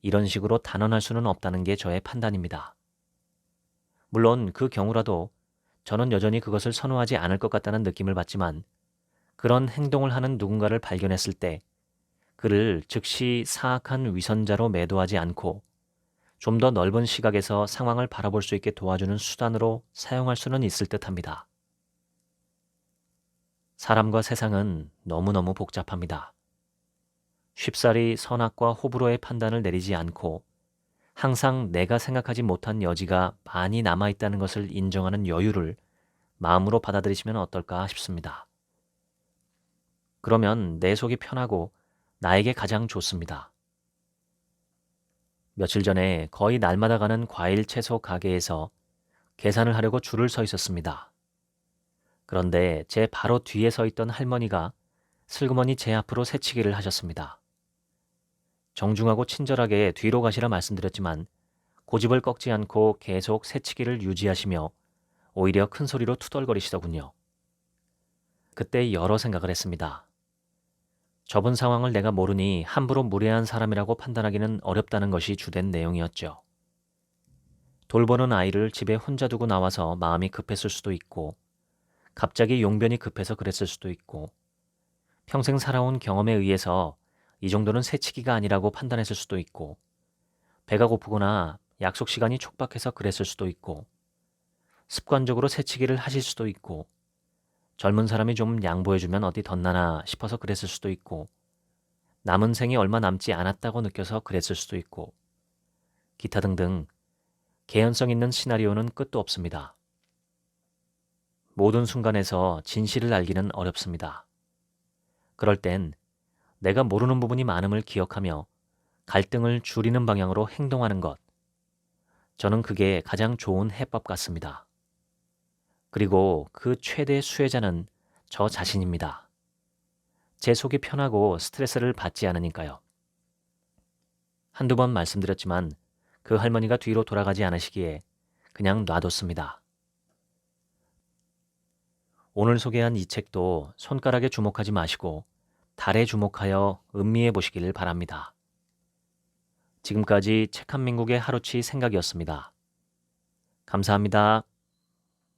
이런 식으로 단언할 수는 없다는 게 저의 판단입니다. 물론 그 경우라도 저는 여전히 그것을 선호하지 않을 것 같다는 느낌을 받지만 그런 행동을 하는 누군가를 발견했을 때 그를 즉시 사악한 위선자로 매도하지 않고 좀 더 넓은 시각에서 상황을 바라볼 수 있게 도와주는 수단으로 사용할 수는 있을 듯합니다. 사람과 세상은 너무너무 복잡합니다. 쉽사리 선악과 호불호의 판단을 내리지 않고 항상 내가 생각하지 못한 여지가 많이 남아있다는 것을 인정하는 여유를 마음으로 받아들이시면 어떨까 싶습니다. 그러면 내 속이 편하고 나에게 가장 좋습니다. 며칠 전에 거의 날마다 가는 과일 채소 가게에서 계산을 하려고 줄을 서 있었습니다. 그런데 제 바로 뒤에 서 있던 할머니가 슬그머니 제 앞으로 새치기를 하셨습니다. 정중하고 친절하게 뒤로 가시라 말씀드렸지만 고집을 꺾지 않고 계속 새치기를 유지하시며 오히려 큰 소리로 투덜거리시더군요. 그때 여러 생각을 했습니다. 접은 상황을 내가 모르니 함부로 무례한 사람이라고 판단하기는 어렵다는 것이 주된 내용이었죠. 돌보는 아이를 집에 혼자 두고 나와서 마음이 급했을 수도 있고 갑자기 용변이 급해서 그랬을 수도 있고 평생 살아온 경험에 의해서 이 정도는 새치기가 아니라고 판단했을 수도 있고 배가 고프거나 약속 시간이 촉박해서 그랬을 수도 있고 습관적으로 새치기를 하실 수도 있고 젊은 사람이 좀 양보해주면 어디 덧나나 싶어서 그랬을 수도 있고 남은 생이 얼마 남지 않았다고 느껴서 그랬을 수도 있고 기타 등등 개연성 있는 시나리오는 끝도 없습니다. 모든 순간에서 진실을 알기는 어렵습니다. 그럴 땐 내가 모르는 부분이 많음을 기억하며 갈등을 줄이는 방향으로 행동하는 것. 저는 그게 가장 좋은 해법 같습니다. 그리고 그 최대 수혜자는 저 자신입니다. 제 속이 편하고 스트레스를 받지 않으니까요. 한두 번 말씀드렸지만 그 할머니가 뒤로 돌아가지 않으시기에 그냥 놔뒀습니다. 오늘 소개한 이 책도 손가락에 주목하지 마시고 달에 주목하여 음미해 보시길 바랍니다. 지금까지 책 한 민국의 하루치 생각이었습니다. 감사합니다.